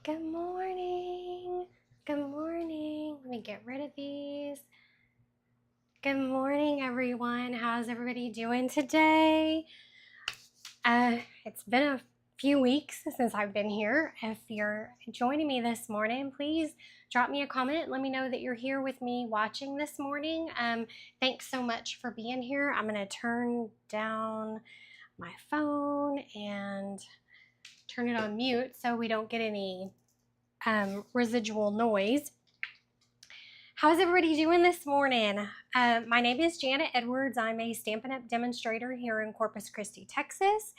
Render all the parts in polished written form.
Good morning. Good morning. Let me get rid of these. Good morning, everyone. How's everybody doing today? It's been a few weeks since I've been here. If you're joining me this morning, please drop me a comment. Let me know that you're here with me watching this morning. Thanks so much for being here. I'm going to turn down my phone and turn it on mute so we don't get any residual noise. How's everybody doing this morning? My name is Jana Edwards. I'm a Stampin' Up demonstrator here in Corpus Christi, Texas,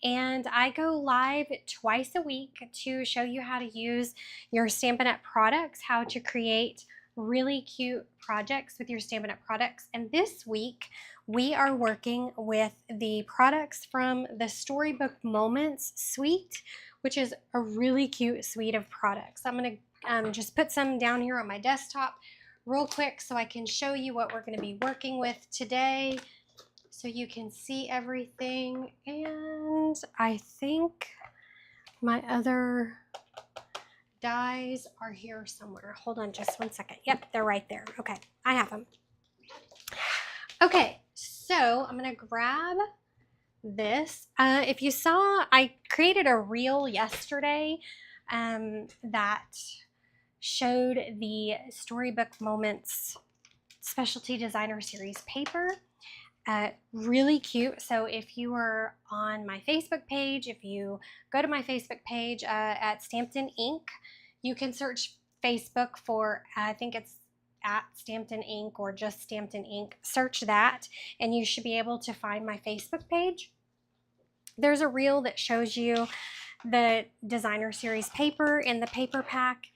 and I go live twice a week to show you how to use your Stampin' Up products, how to create really cute projects with your Stampin' Up products. And this week we are working with the products from the Storybook Moments suite, which is a really cute suite of products. I'm going to just put some down here on my desktop real quick so I can show you what we're going to be working with today so you can see everything. And I think my other dies are here somewhere. Hold on just one second. Yep, they're right there. Okay, I have them. Okay, so I'm going to grab this. If you saw, I created a reel yesterday that showed the Storybook Moments Specialty Designer Series paper. Really cute. So if you are on my Facebook page, if you go to my Facebook page at Stampin Inc., you can search Facebook for, I think it's at Stampin Inc. or just Stampin Inc. Search that and you should be able to find my Facebook page. There's a reel that shows you the designer series paper in the paper pack,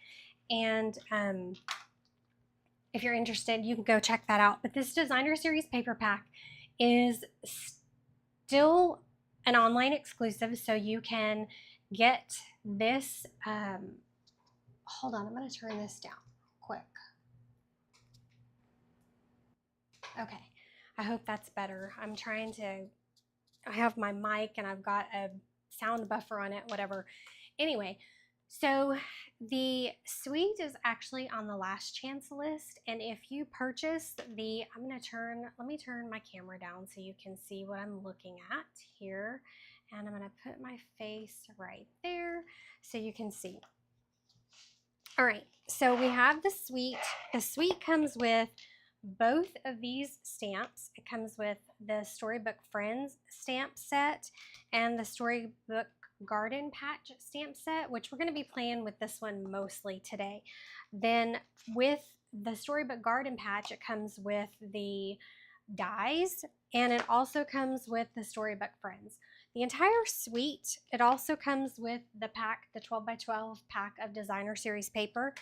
and if you're interested you can go check that out. But this designer series paper pack is still an online exclusive, so you can get this. Hold on, I'm going to turn this down quick. Okay, I hope that's better. I have my mic and I've got a sound buffer on it, whatever. Anyway, so the suite is actually on the last chance list, and if you purchase let me turn my camera down so you can see what I'm looking at here, and I'm going to put my face right there so you can see. All right, so we have the suite. The suite comes with both of these stamps. It comes with the Storybook Friends stamp set and the Storybook Garden Patch stamp set, which we're going to be playing with this one mostly today. Then with the Storybook Garden Patch, it comes with the dies, and it also comes with the Storybook Friends. The entire suite, it also comes with the pack, the 12x12 pack of designer series paper.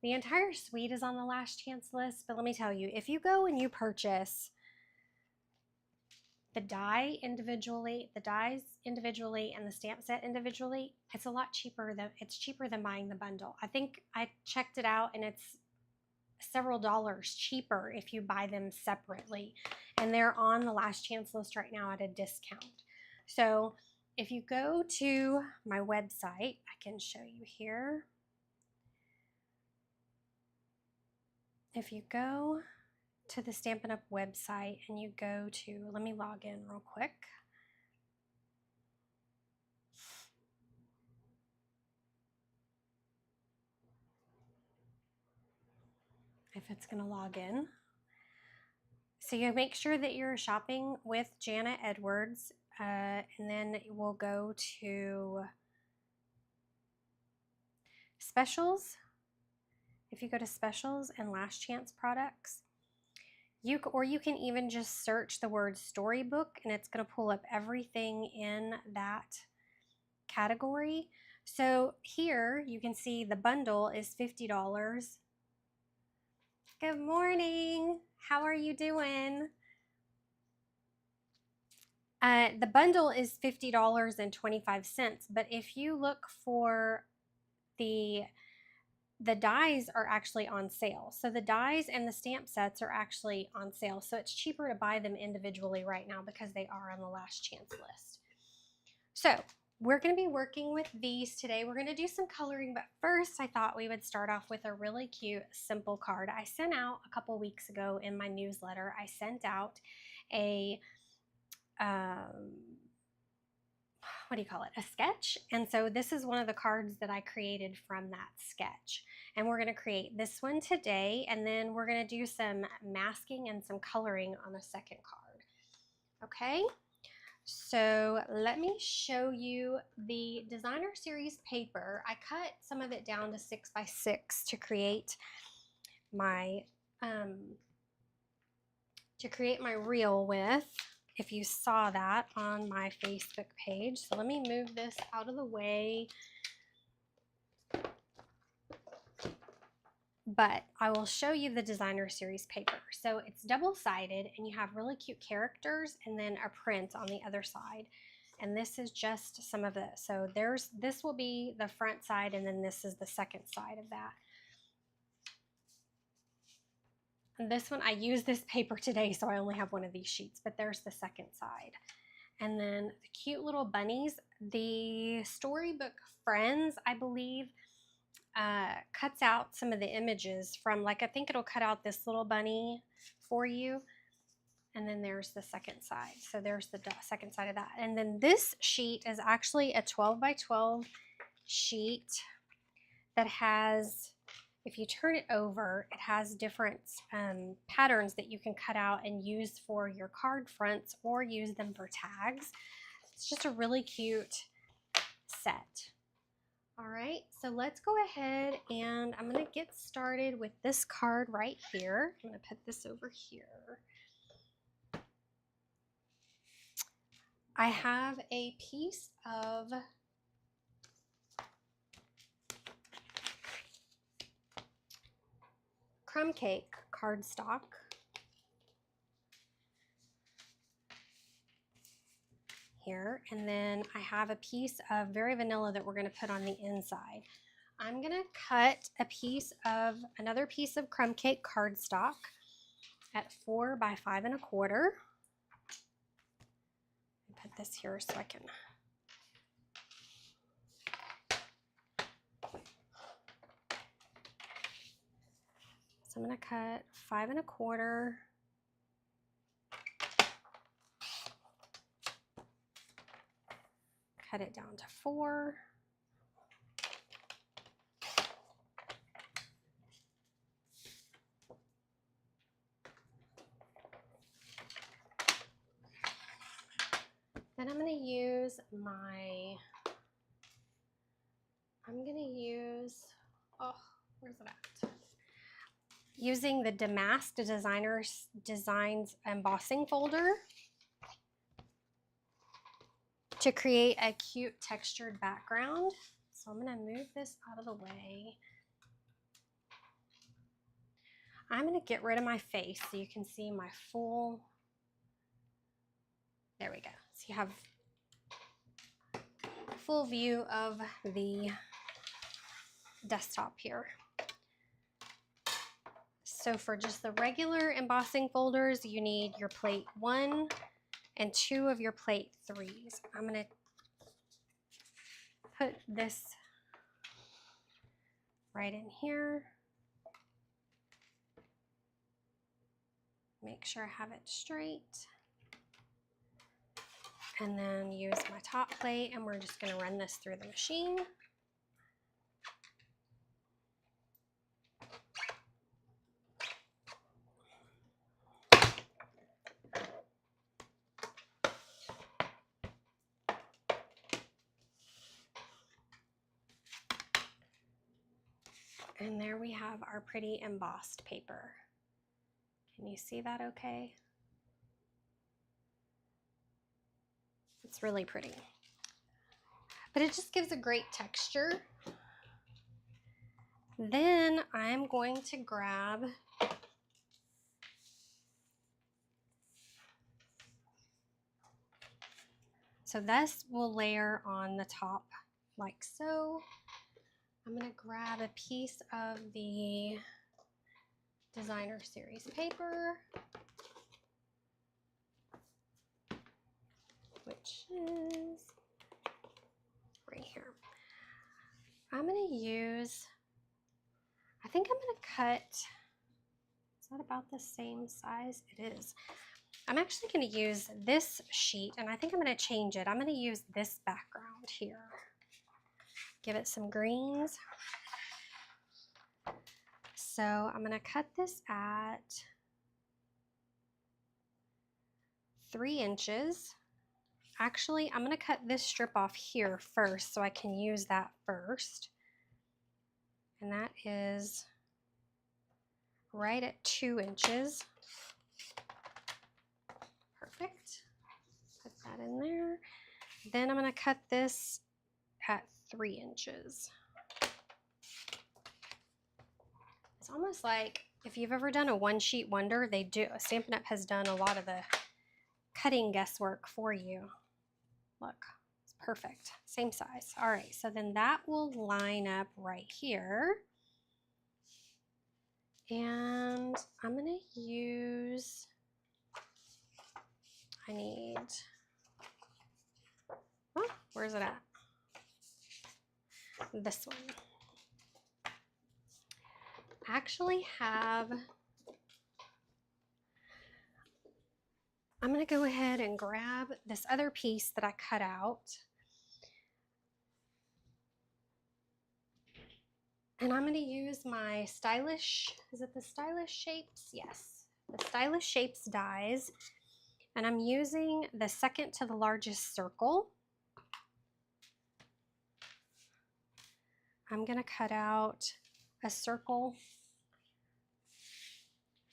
The entire suite is on the last chance list, but let me tell you, if you go and you purchase the dies individually and the stamp set individually, it's a lot cheaper. It's cheaper than buying the bundle. I think I checked it out and it's several dollars cheaper if you buy them separately, and they're on the last chance list right now at a discount. So if you go to my website, I can show you here. If you go to the Stampin' Up website and you go to, let me log in real quick. If it's going to log in. So you make sure that you're shopping with Jana Edwards, and then we'll go to specials. If you go to specials and last chance products, you can even just search the word Storybook and it's going to pull up everything in that category. So here you can see the bundle is $50. Good morning. How are you doing? The bundle is $50.25, but if you look for the dies are actually on sale. So the dies and the stamp sets are actually on sale. So it's cheaper to buy them individually right now because they are on the last chance list. So we're going to be working with these today. We're going to do some coloring, but first I thought we would start off with a really cute, simple card. I sent out a couple weeks ago in my newsletter, I sent out a, what do you call it? A sketch. And so this is one of the cards that I created from that sketch. And we're going to create this one today, and then we're going to do some masking and some coloring on the second card. Okay? So let me show you the designer series paper. I cut some of it down to 6 by 6 to create my reel with, if you saw that on my Facebook page. So let me move this out of the way. But I will show you the designer series paper. So it's double-sided, and you have really cute characters and then a print on the other side. And this is just some of it. So this will be the front side, and then this is the second side of that. And this one, I used this paper today, so I only have one of these sheets, but there's the second side. And then the cute little bunnies. The Storybook Friends, I believe, cuts out some of the images from, like, I think it'll cut out this little bunny for you, and then there's the second side. So there's the second side of that. And then this sheet is actually a 12 by 12 sheet that has, if you turn it over, it has different patterns that you can cut out and use for your card fronts or use them for tags. It's just a really cute set. All right, so let's go ahead, and I'm going to get started with this card right here. I'm going to put this over here. I have a piece of crumb cake cardstock. Here, and then I have a piece of Very Vanilla that we're going to put on the inside. I'm going to cut another piece of crumb cake cardstock at 4 by 5 1/4. Put this here so I can. So I'm going to cut 5 1/4. Cut it down to 4. Then I'm going to use where's it at? Using the Damask Designs embossing folder to create a cute textured background. So I'm going to move this out of the way. I'm going to get rid of my face so you can see my full, there we go. So you have a full view of the desktop here. So for just the regular embossing folders, you need your plate 1 and 2 of your plate 3s. I'm going to put this right in here. Make sure I have it straight. And then use my top plate, and we're just going to run this through the machine. And there we have our pretty embossed paper. Can you see that okay? It's really pretty. But it just gives a great texture. Then I'm going to grab so this will layer on the top like so. I'm going to grab a piece of the designer series paper, which is here. I'm going to use, I think I'm going to cut, is that about the same size? It is. I'm actually going to use this sheet, and I think I'm going to change it. I'm going to use this background here. Give it some greens. So I'm going to cut this at 3 inches. Actually, I'm going to cut this strip off here first so I can use that first. And that is right at 2 inches. Perfect. Put that in there. Then I'm going to cut this at 3 inches. It's almost like if you've ever done a one-sheet wonder, they do. Stampin' Up! Has done a lot of the cutting guesswork for you. Look, it's perfect. Same size. All right, so then that will line up right here. And I'm going to use, I need, oh, where's it at? This one. I actually have, I'm going to go ahead and grab this other piece that I cut out. And I'm going to use my stylish, is it the stylish shapes? Yes, the stylish shapes dies. And I'm using the second to the largest circle. I'm going to cut out a circle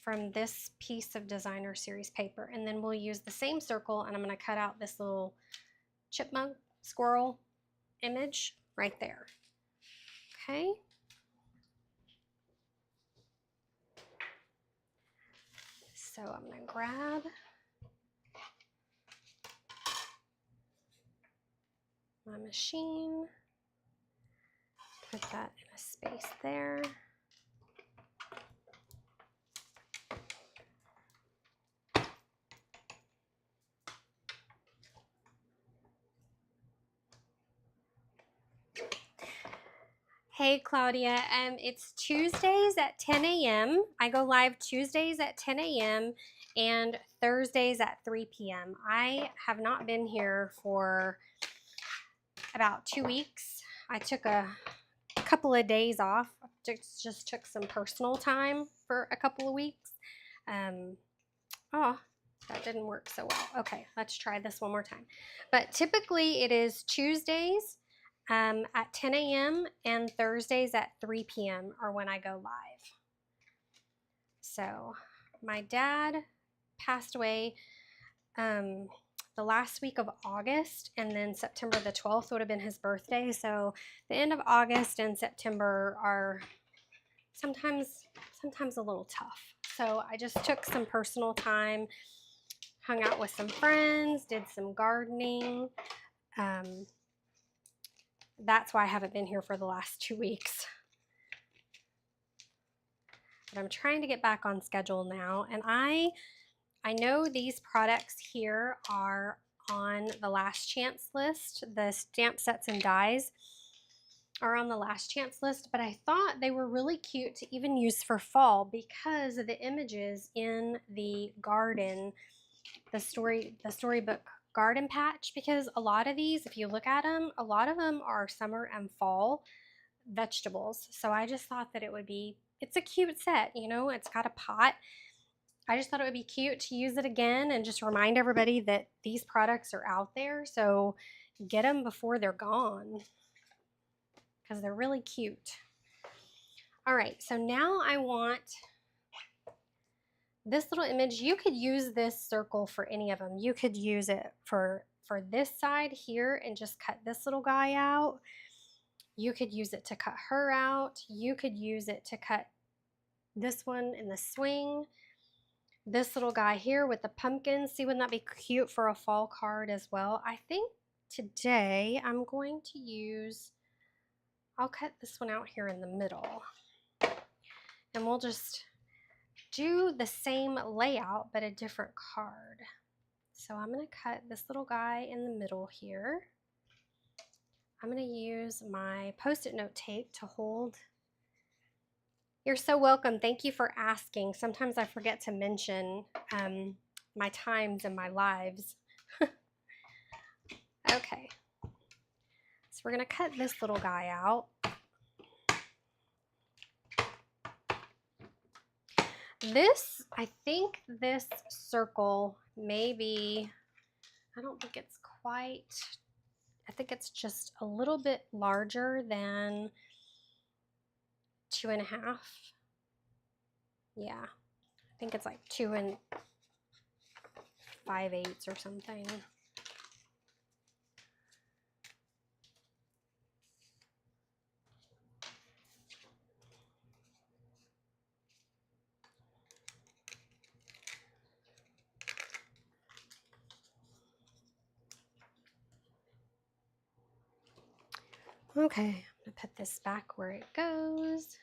from this piece of designer series paper, and then we'll use the same circle, and I'm going to cut out this little chipmunk squirrel image right there. Okay. So I'm going to grab my machine, put that in a space there. Hey Claudia, it's Tuesdays at 10 a.m. I go live Tuesdays at 10 a.m. and Thursdays at 3 p.m. I have not been here for about 2 weeks. I took a couple of days off, just took some personal time for a couple of weeks. Oh, that didn't work so well. Okay, let's try this one more time. But typically it is Tuesdays at 10 a.m. and Thursdays at 3 p.m. are when I go live. So my dad passed away the last week of August, and then September the 12th would have been his birthday. So the end of August and September are sometimes a little tough. So I just took some personal time, hung out with some friends, did some gardening. That's why I haven't been here for the last 2 weeks. But I'm trying to get back on schedule now. And I know these products here are on the last chance list. The stamp sets and dies are on the last chance list, but I thought they were really cute to even use for fall because of the images in the garden, the Storybook garden patch, because a lot of these, if you look at them, a lot of them are summer and fall vegetables. So I just thought that it would be, it's a cute set, you know, it's got a pot. I just thought it would be cute to use it again and just remind everybody that these products are out there. So get them before they're gone because they're really cute. All right, so now I want this little image. You could use this circle for any of them. You could use it for this side here and just cut this little guy out. You could use it to cut her out. You could use it to cut this one in the swing. This little guy here with the pumpkin. See, wouldn't that be cute for a fall card as well? I think today I'm going to use, I'll cut this one out here in the middle. And we'll just do the same layout, but a different card. So I'm going to cut this little guy in the middle here. I'm going to use my Post-it note tape to hold. You're so welcome. Thank you for asking. Sometimes I forget to mention my times and my lives. Okay. So we're going to cut this little guy out. This, I think this circle maybe, I don't think it's quite, I think it's just a little bit larger than 2.5. Yeah, I think it's like 2 5/8 or something. Okay, I'm gonna put this back where it goes.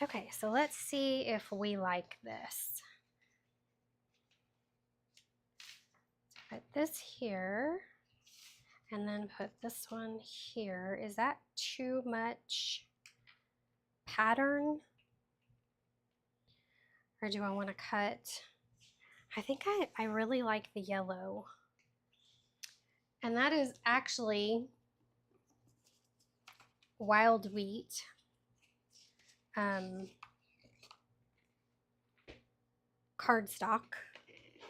Okay, so let's see if we like this. Put this here and then put this one here. Is that too much pattern? Or do I want to cut? I think I really like the yellow. And that is actually wild wheat. Cardstock.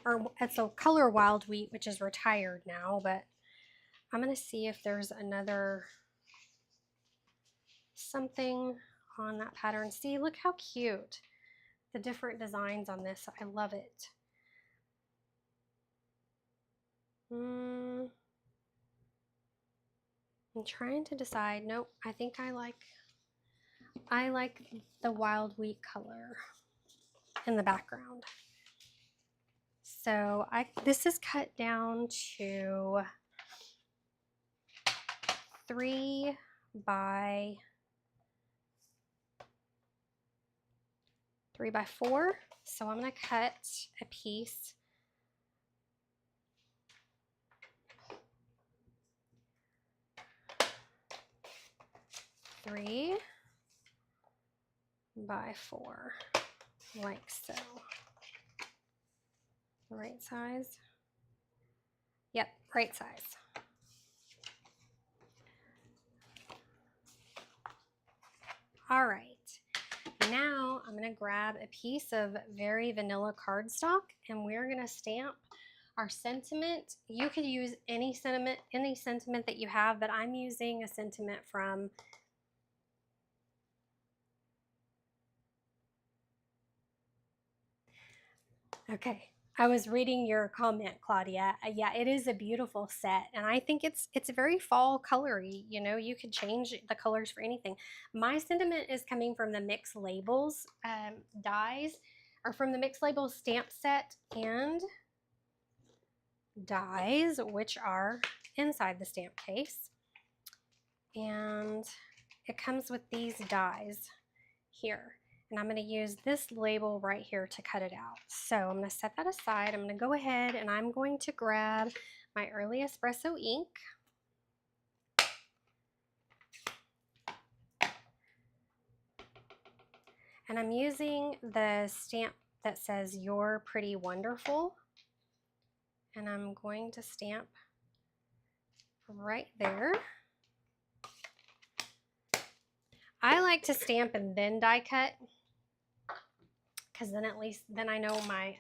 Or it's a color wild wheat, which is retired now, but I'm going to see if there's another something on that pattern. See, look how cute. The different designs on this. I love it. I'm trying to decide. Nope, I think I like the wild wheat color in the background. So this is cut down to 3 by 4. So I'm going to cut a piece. Three by 4, like so. The right size? Yep, right size. All right, now I'm gonna grab a piece of very vanilla cardstock and we're gonna stamp our sentiment. You could use any sentiment that you have, but I'm using a sentiment from Okay, I was reading your comment, Claudia. Yeah, it is a beautiful set, and I think it's very fall colory. You know, you could change the colors for anything. My sentiment is coming from the Mixed Labels dies, or from the Mixed Labels stamp set and dies, which are inside the stamp case. And it comes with these dies here. And I'm going to use this label right here to cut it out. So I'm going to set that aside. I'm going to go ahead and I'm going to grab my early espresso ink. And I'm using the stamp that says "You're Pretty Wonderful." And I'm going to stamp right there. I like to stamp and then die cut, because then at least then I know my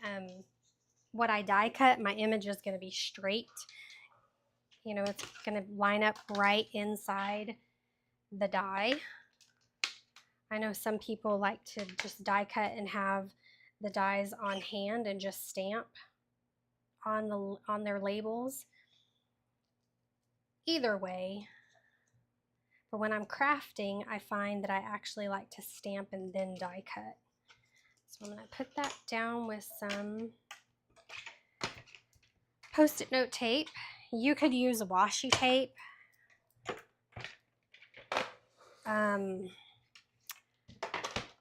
what I die cut, my image is going to be straight. You know, it's going to line up right inside the die. I know some people like to just die cut and have the dies on hand and just stamp on their labels. Either way, but when I'm crafting, I find that I actually like to stamp and then die cut. So I'm going to put that down with some Post-it note tape. You could use washi tape.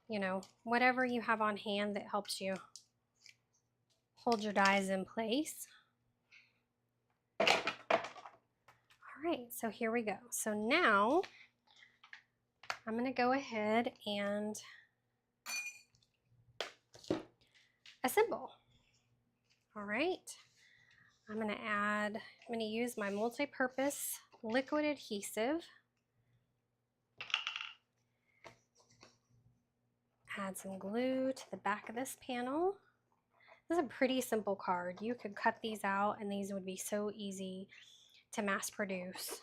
You know, whatever you have on hand that helps you hold your dies in place. All right, so here we go. So now I'm going to go ahead and assemble. All right, I'm going to use my multi-purpose liquid adhesive. Add some glue to the back of this panel. This is a pretty simple card. You could cut these out and these would be so easy to mass produce.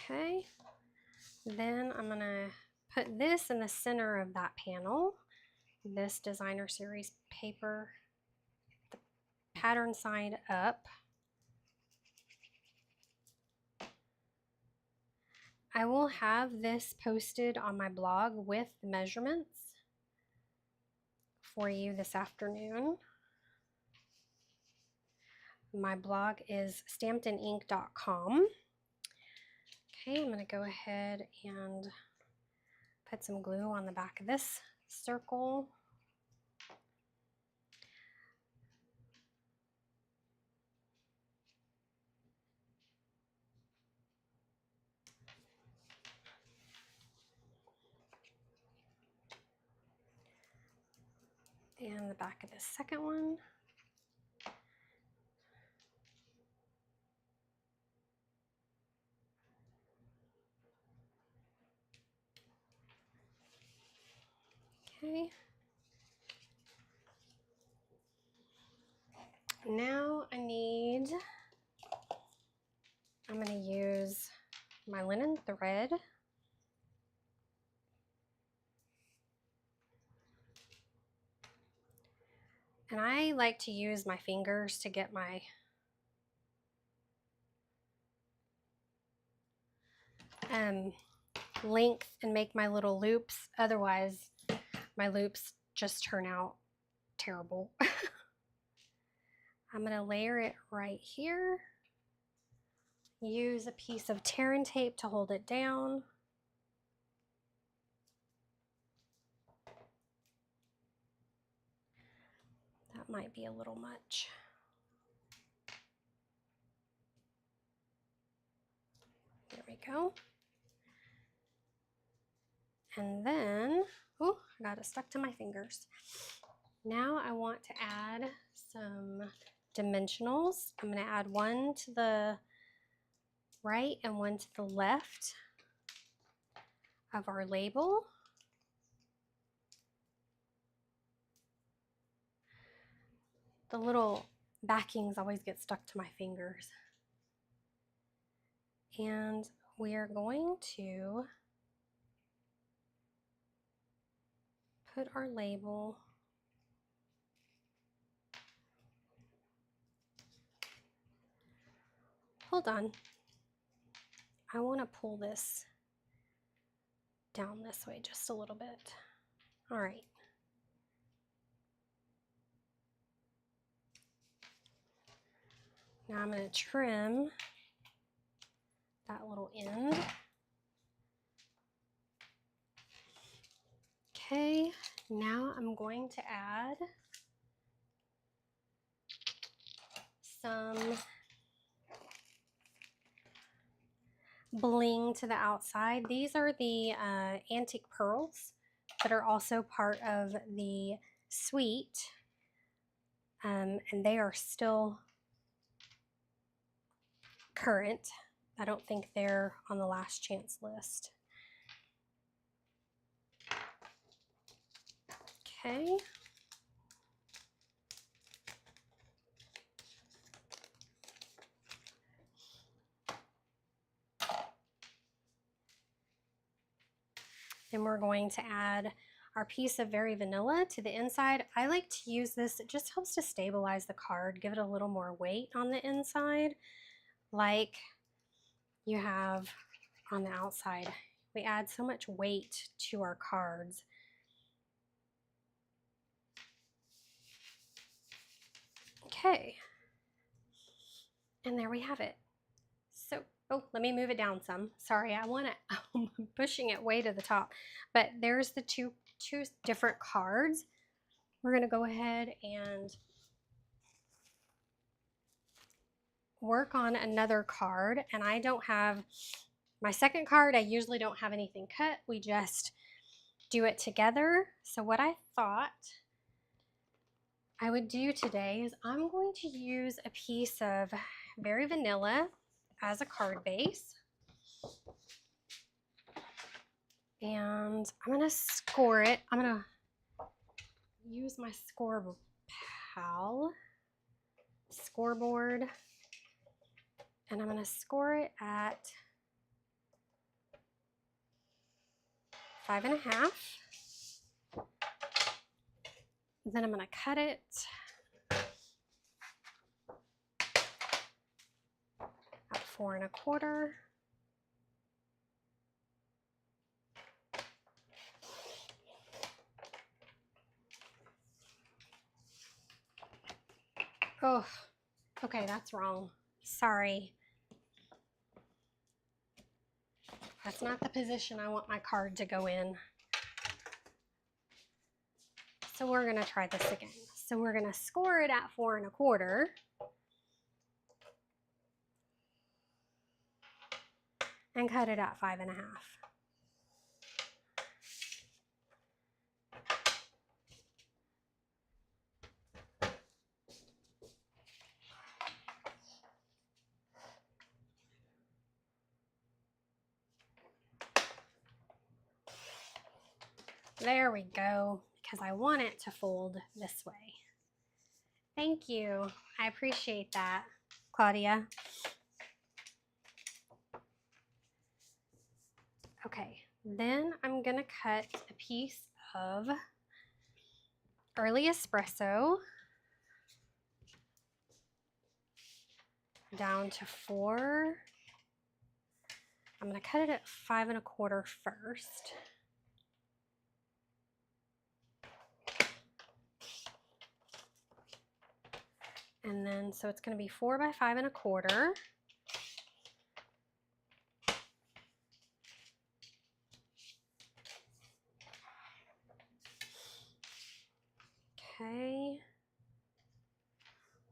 Okay, then I'm gonna put this in the center of that panel. This designer series paper, the pattern side up. I will have this posted on my blog with the measurements for you this afternoon. My blog is stampedinink.com. Okay, I'm going to go ahead and put some glue on the back of this circle. And the back of the second one. Okay. Now I'm going to use my linen thread. And I like to use my fingers to get my length and make my little loops. Otherwise, my loops just turn out terrible. I'm going to layer it right here. Use a piece of tear and tape to hold it down. That might be a little much. There we go. And then, oh, I got it stuck to my fingers. Now I want to add some dimensionals. I'm going to add one to the right and one to the left of our label. The little backings always get stuck to my fingers. And we are going to put our label Hold on. I want to pull this down this way just a little bit. All right. Now I'm going to trim that little end. Okay, now I'm going to add some bling to the outside. These are the antique pearls that are also part of the suite, and they are still current. I don't think they're on the last chance list. Okay. Then we're going to add our piece of Very Vanilla to the inside. I like to use this, it just helps to stabilize the card, give it a little more weight on the inside, like you have on the outside. We add so much weight to our cards. Okay. And there we have it. So, oh, let me move it down some. Sorry, I'm pushing it way to the top. But there's the two different cards. We're going to go ahead and work on another card. And I don't have my second card. I usually don't have anything cut. We just do it together. So what I thought I would do today is I'm going to use a piece of Very Vanilla as a card base. And I'm going to score it. I'm going to use my scoreboard, and I'm going to score it at 5.5. Then I'm going to cut it at 4.25. Oh, okay, that's wrong. Sorry. That's not the position I want my card to go in. So we're going to try this again. So we're going to score it at 4.25. And cut it at 5.5. There we go, because I want it to fold this way. Thank you. I appreciate that, Claudia. Okay, then I'm going to cut a piece of Early Espresso down to 4. I'm going to cut it at 5.25 first. And then, so it's going to be 4 by 5.25. Okay,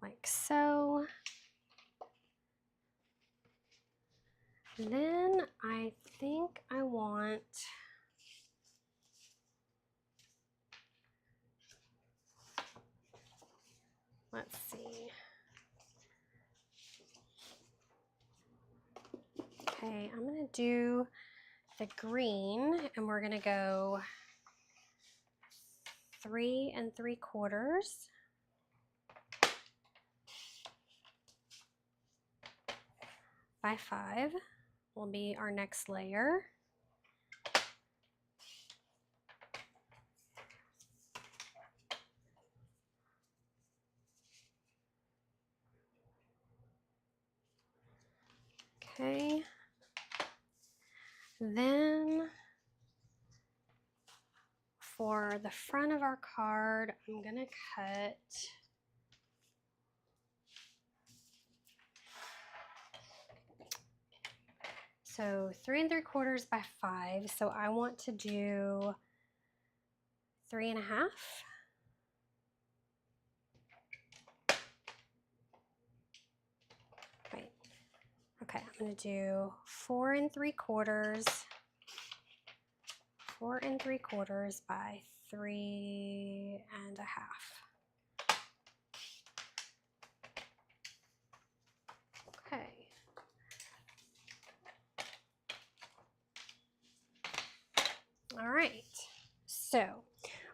like so. Then I think I want, let's see. Okay, I'm going to do the green, and we're going to go 3 3/4 by 5 will be our next layer. Okay, then for the front of our card, I'm gonna cut so 3 3/4 by 5. So I want to do 3.5. Wait, okay, I'm gonna do 4 3/4. 4 3/4 by 3.5. Okay. All right, so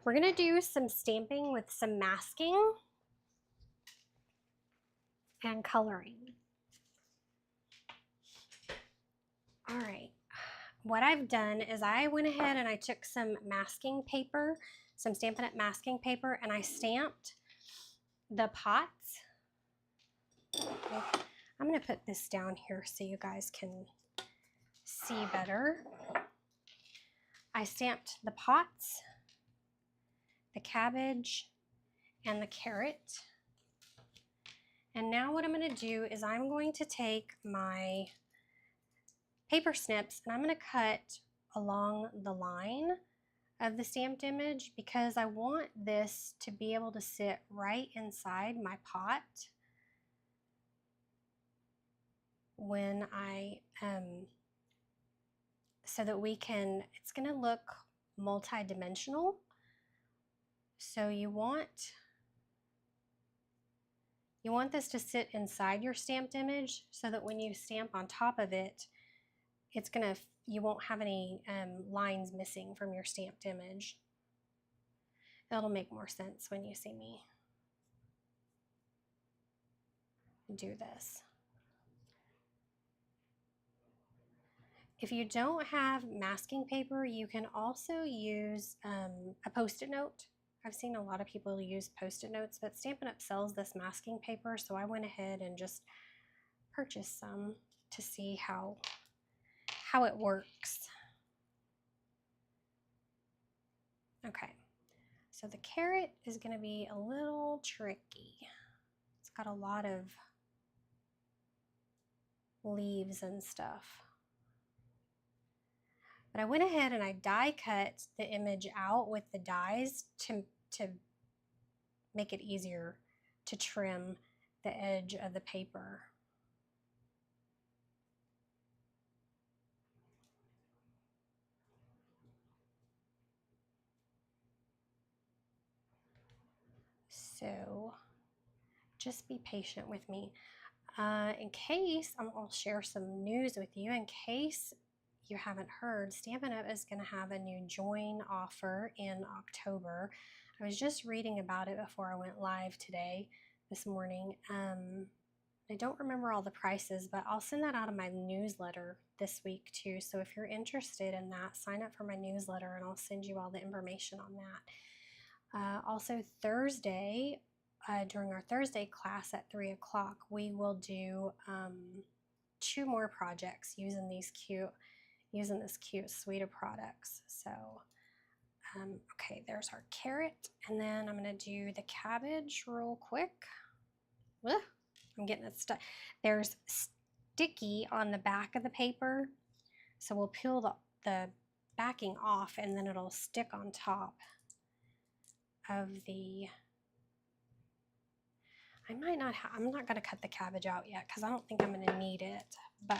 we're gonna do some stamping with some masking and coloring. All right, what I've done is I went ahead and I took some masking paper, some Stampin' Up masking paper, and I stamped the pots. Okay. I'm going to put this down here so you guys can see better. I stamped the pots, the cabbage, and the carrot. And now what I'm going to do is I'm going to take my paper snips and I'm going to cut along the line of the stamped image because I want this to be able to sit right inside my pot when I, so that we can, it's going to look multi-dimensional. So you want this to sit inside your stamped image so that when you stamp on top of it, it's gonna, you won't have any lines missing from your stamped image. That'll make more sense when you see me do this. If you don't have masking paper, you can also use a Post-it note. I've seen a lot of people use Post-it notes, but Stampin' Up! Sells this masking paper, so I went ahead and just purchased some to see how it works. Okay, so the carrot is going to be a little tricky. It's got a lot of leaves and stuff. But I went ahead and I die cut the image out with the dies to make it easier to trim the edge of the paper. So just be patient with me. In case, I'll share some news with you. In case you haven't heard, Stampin' Up! Is going to have a new join offer in October. I was just reading about it before I went live this morning. I don't remember all the prices, but I'll send that out in my newsletter this week too. So if you're interested in that, sign up for my newsletter and I'll send you all the information on that. Also Thursday, during our Thursday class at 3 o'clock, we will do 2 more projects using this cute suite of products. So, okay, there's our carrot, and then I'm going to do the cabbage real quick. Ugh, I'm getting it stuck. There's sticky on the back of the paper, so we'll peel the backing off, and then it'll stick on top of the. I'm not going to cut the cabbage out yet because I don't think I'm going to need it, but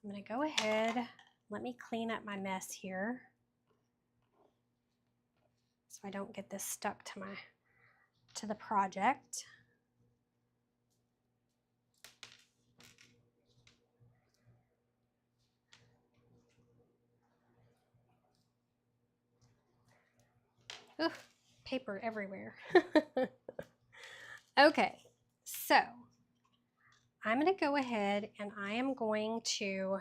I'm going to go ahead, let me clean up my mess here so I don't get this stuck to the project. Ooh, paper everywhere. Okay, so I'm going to go ahead and I am going to,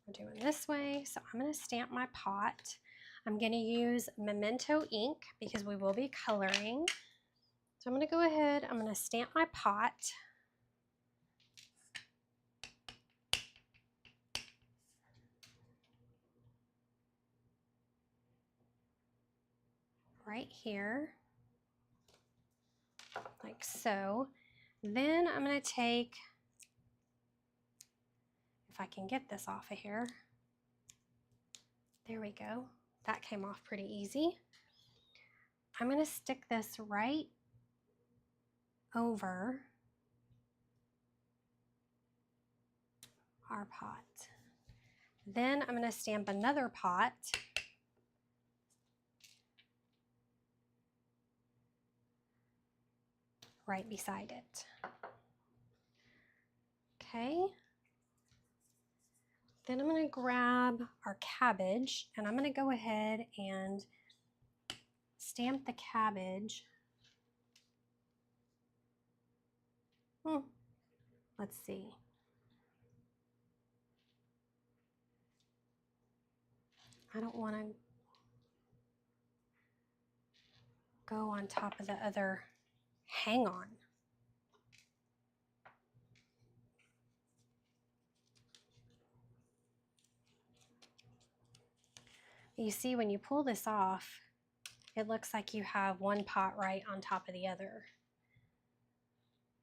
we're doing this way, so I'm going to stamp my pot. I'm going to use Memento ink because we will be coloring. So I'm going to go ahead, I'm going to stamp my pot. Right here, like so. Then I'm going to take, if I can get this off of here, there we go. That came off pretty easy. I'm going to stick this right over our pot. Then I'm going to stamp another pot. Right beside it. Okay. Then I'm going to grab our cabbage and I'm going to go ahead and stamp the cabbage. Let's see. I don't want to go on top of the other. Hang on. You see, when you pull this off, it looks like you have one pot right on top of the other.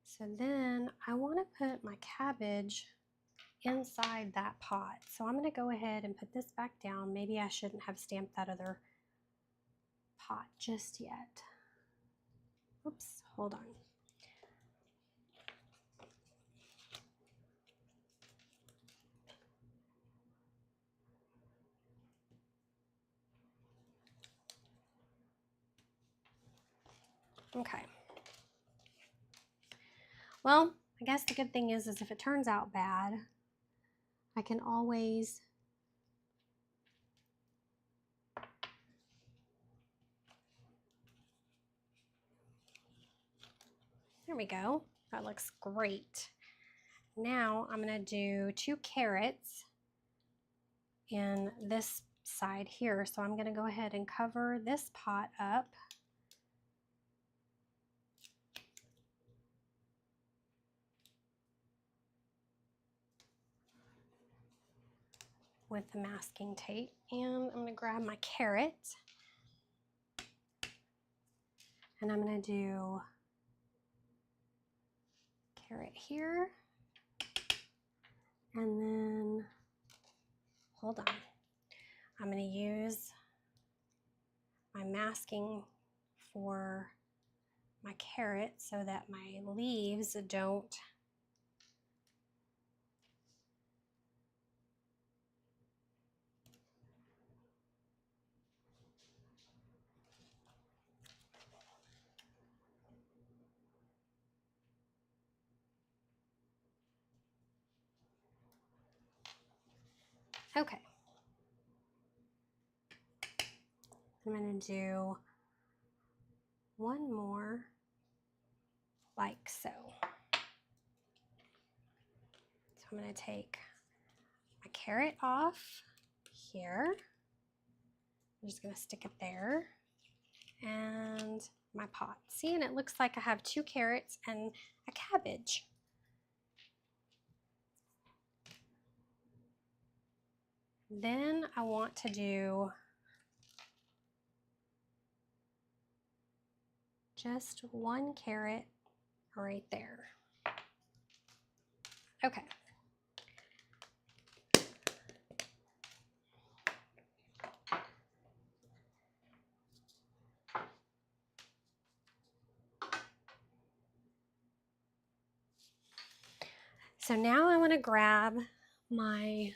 So then I want to put my cabbage inside that pot. So I'm going to go ahead and put this back down. Maybe I shouldn't have stamped that other pot just yet. Oops, hold on. Okay. Well, I guess the good thing is if it turns out bad, I can always there we go. That looks great. Now I'm going to do 2 carrots in this side here. So I'm going to go ahead and cover this pot up. With the masking tape, and I'm going to grab my carrot and I'm going to do carrot here, and then hold on, I'm going to use my masking for my carrot so that my leaves don't okay. I'm going to do one more like so. So I'm going to take my carrot off here. I'm just going to stick it there, and my pot. See, and it looks like I have 2 carrots and a cabbage. Then I want to do just 1 carrot right there. Okay. So now I want to grab my,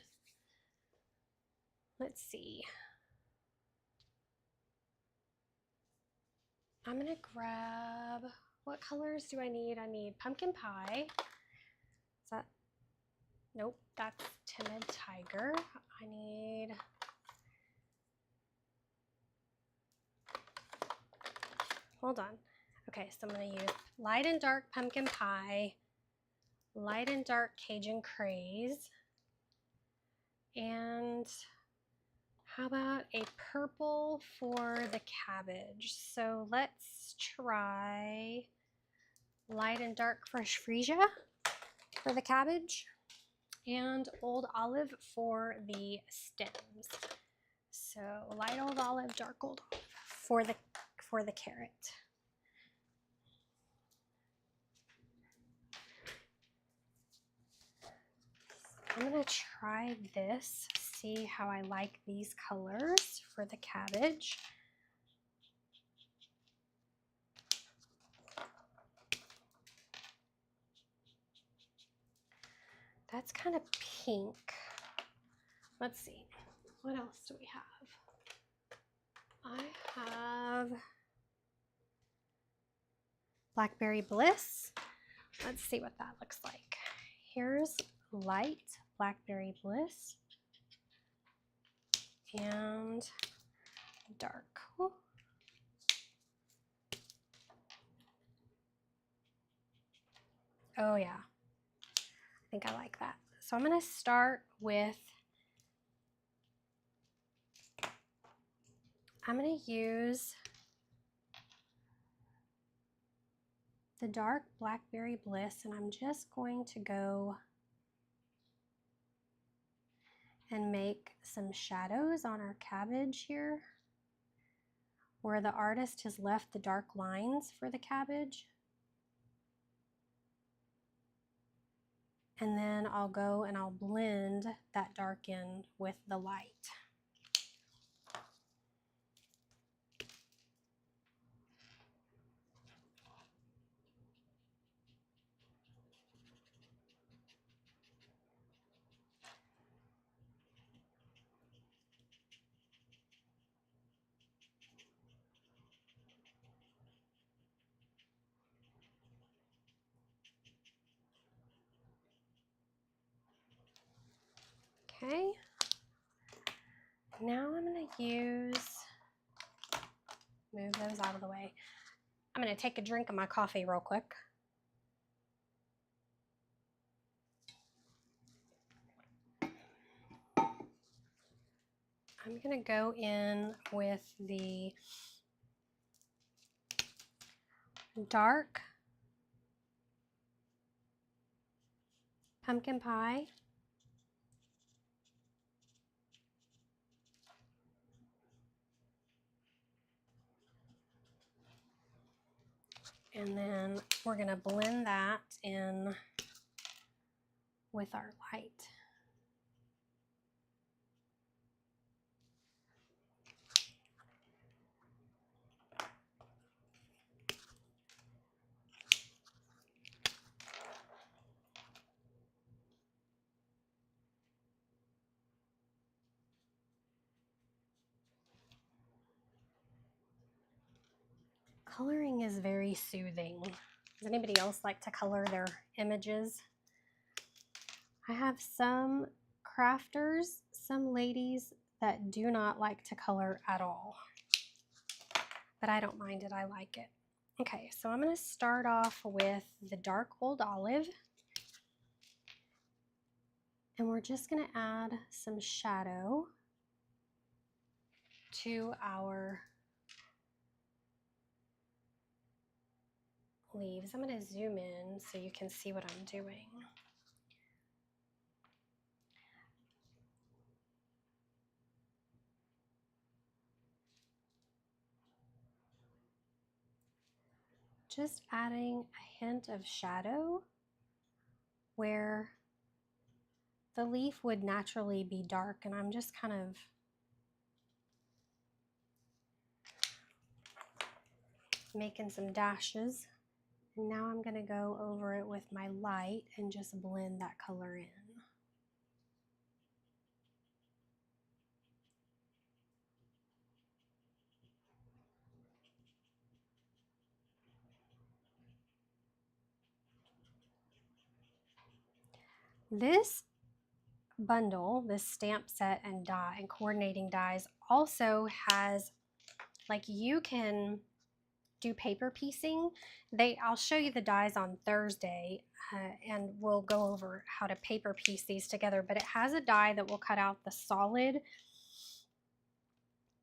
let's see. I'm going to grab, what colors do I need? I need pumpkin pie. Is that, nope, that's timid tiger. I need, hold on. Okay, so I'm going to use light and dark pumpkin pie, light and dark Cajun craze, and how about a purple for the cabbage? So let's try light and dark fresh freesia for the cabbage, and old olive for the stems. So light old olive, dark old olive for the carrot. I'm gonna try this, see how I like these colors for the cabbage. That's kind of pink. Let's see, what else do we have? I have Blackberry Bliss. Let's see what that looks like. Here's light Blackberry Bliss and dark. Ooh. Oh yeah, I think I like that. So I'm going to start with, I'm going to use the dark Blackberry Bliss, and I'm just going to go and make some shadows on our cabbage here where the artist has left the dark lines for the cabbage. And then I'll go and I'll blend that dark in with the light. Okay, now I'm going to move those out of the way. I'm going to take a drink of my coffee real quick. I'm going to go in with the dark pumpkin pie. And then we're going to blend that in with our light. Coloring is very soothing. Does anybody else like to color their images? I have some crafters, some ladies that do not like to color at all, but I don't mind it. I like it. Okay, so I'm going to start off with the dark old olive, and we're just going to add some shadow to our leaves. I'm going to zoom in so you can see what I'm doing. Just adding a hint of shadow where the leaf would naturally be dark, and I'm just kind of making some dashes. And now I'm going to go over it with my light and just blend that color in. This bundle, this stamp set and die and coordinating dies also has, like, you can do paper piecing. I'll show you the dies on Thursday and we'll go over how to paper piece these together, but it has a die that will cut out the solid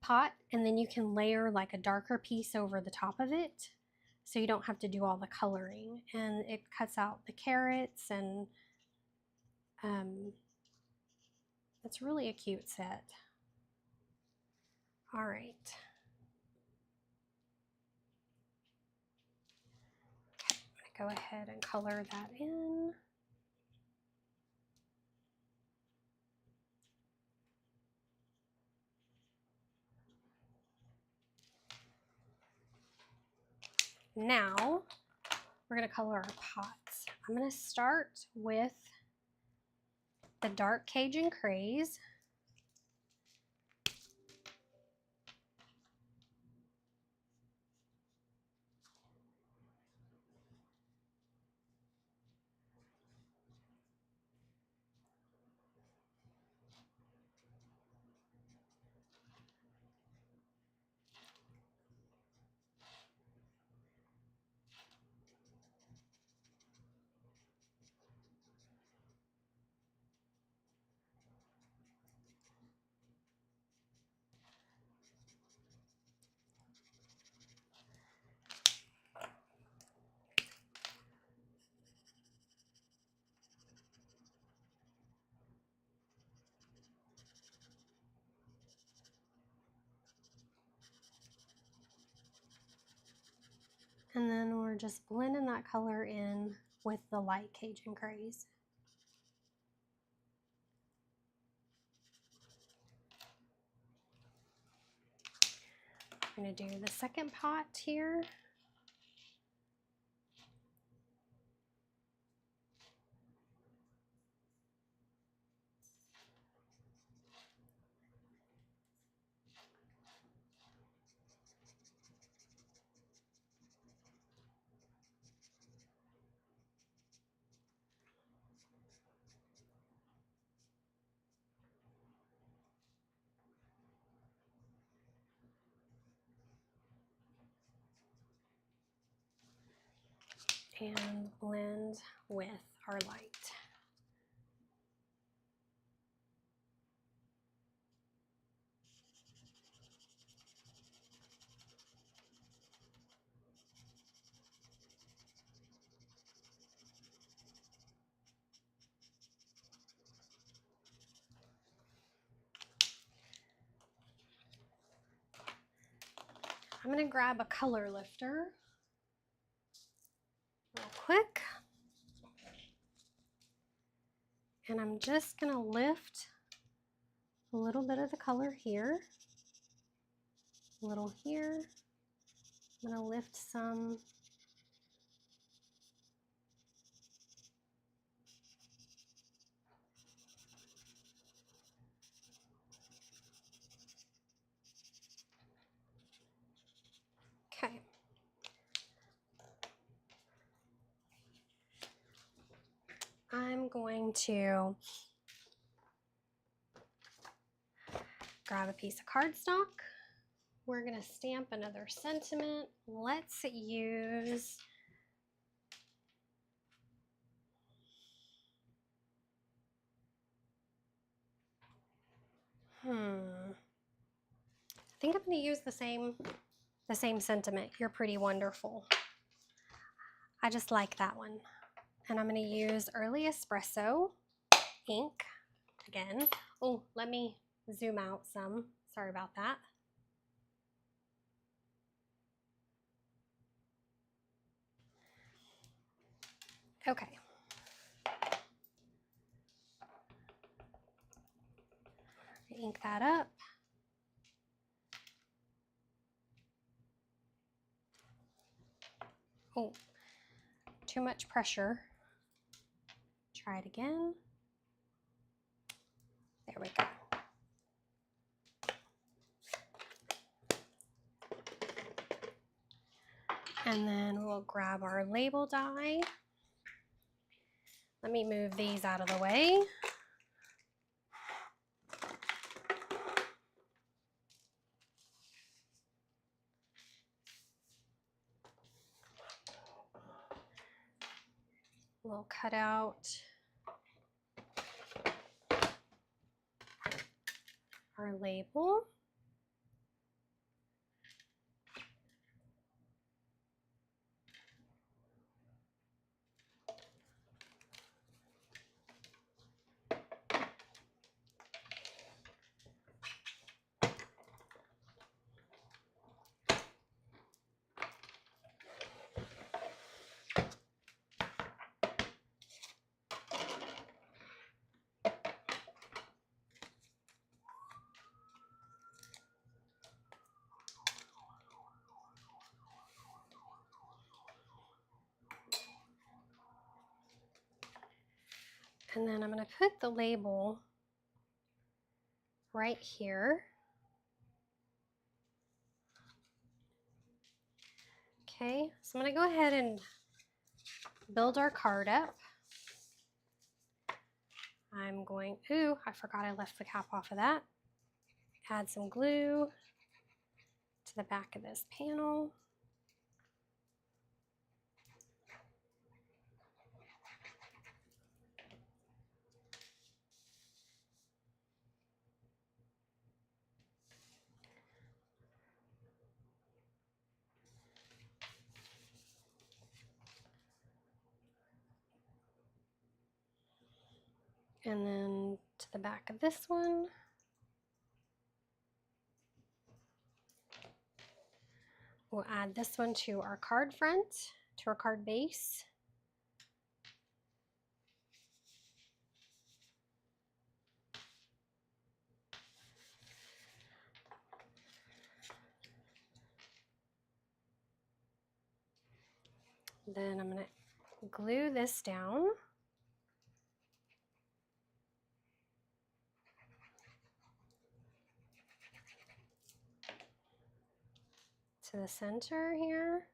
pot, and then you can layer like a darker piece over the top of it so you don't have to do all the coloring, and it cuts out the carrots, and it's really a cute set. All right. Okay, I'm gonna go ahead and color that in. Now we're gonna color our pots. I'm gonna start with the dark Cajun Craze. And then we're just blending that color in with the light Cajun Craze. I'm going to do the second pot here. And blend with our light. I'm going to grab a color lifter real quick. And I'm just going to lift a little bit of the color here, a little here. I'm going to lift some okay. I'm going to grab a piece of cardstock. We're going to stamp another sentiment. Let's use I think I'm going to use the same sentiment. You're pretty wonderful. I just like that one. And I'm going to use Early Espresso ink again. Oh, let me zoom out some. Sorry about that. Okay. Ink that up. Oh, too much pressure. Try it again. There we go. And then we'll grab our label die. Let me move these out of the way. We'll cut out our label. And then I'm going to put the label right here. Okay, so I'm going to go ahead and build our card up. I'm going, ooh, I forgot I left the cap off of that. Add some glue to the back of this panel. And then to the back of this one. We'll add this one to our card front, to our card base. Then I'm going to glue this down. To the center here.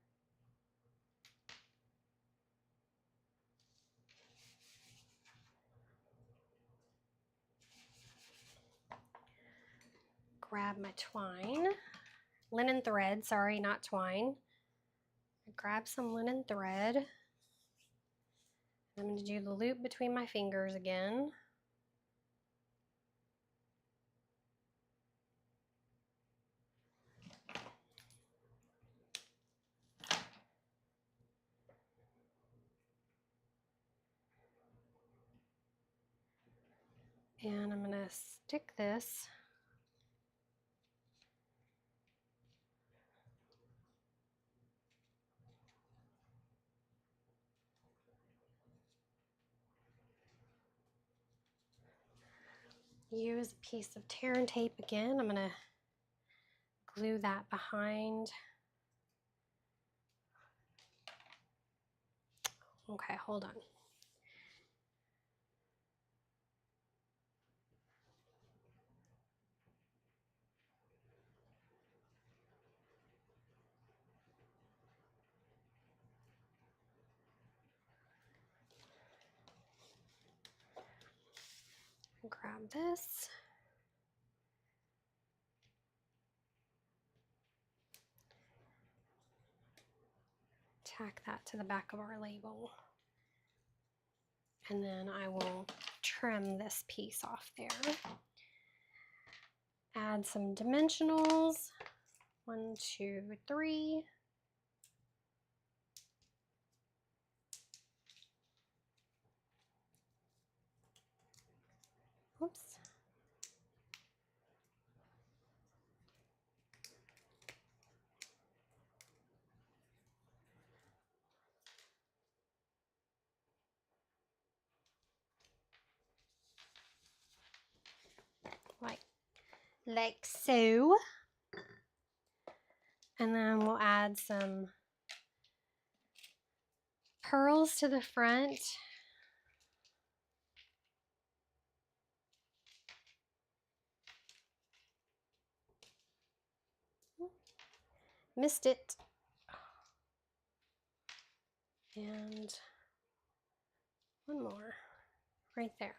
Grab my twine, linen thread, sorry, not twine. Grab some linen thread. I'm going to do the loop between my fingers again. And I'm going to stick this use a piece of tear and tape again. I'm going to glue that behind. Okay, hold on. Grab this. Tack that to the back of our label. And then I will trim this piece off there. Add some dimensionals. 1, 2, 3. Oops. Like so. And then we'll add some pearls to the front. Missed it. And one more right there.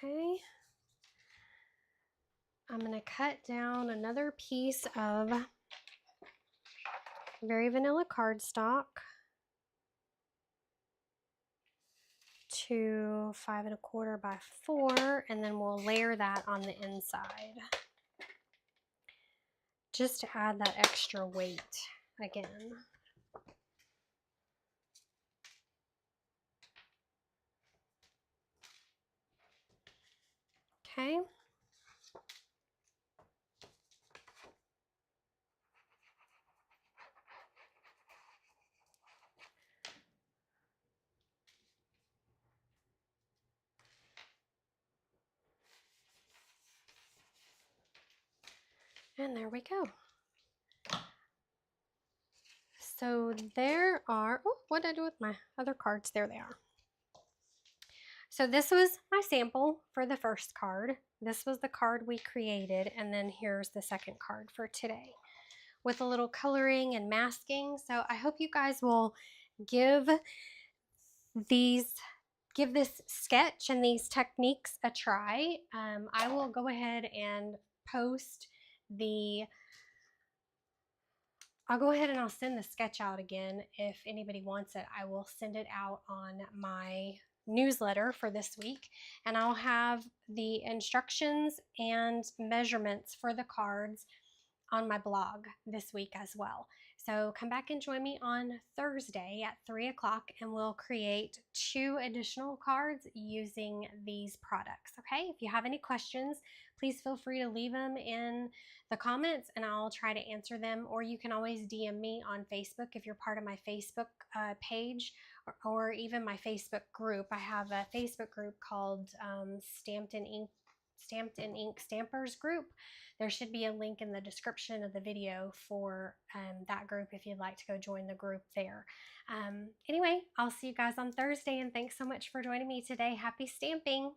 Okay. I'm going to cut down another piece of very vanilla cardstock to 5 1/4 by 4, and then we'll layer that on the inside just to add that extra weight again. Okay. And there we go. So there are, oh, what did I do with my other cards? There they are. So this was my sample for the first card. This was the card we created, and then here's the second card for today with a little coloring and masking. So I hope you guys will give this sketch and these techniques a try. I will go ahead and post I'll send the sketch out again. If anybody wants it, I will send it out on my newsletter for this week, and I'll have the instructions and measurements for the cards on my blog this week as well. So come back and join me on Thursday at 3 o'clock and we'll create 2 additional cards using these products. Okay, if you have any questions, please feel free to leave them in the comments and I'll try to answer them, or you can always DM me on Facebook if you're part of my Facebook page, or even my Facebook group. I have a Facebook group called Stamped in Ink Stampers group. There should be a link in the description of the video for that group if you'd like to go join the group there. Anyway, I'll see you guys on Thursday, and thanks so much for joining me today. Happy stamping!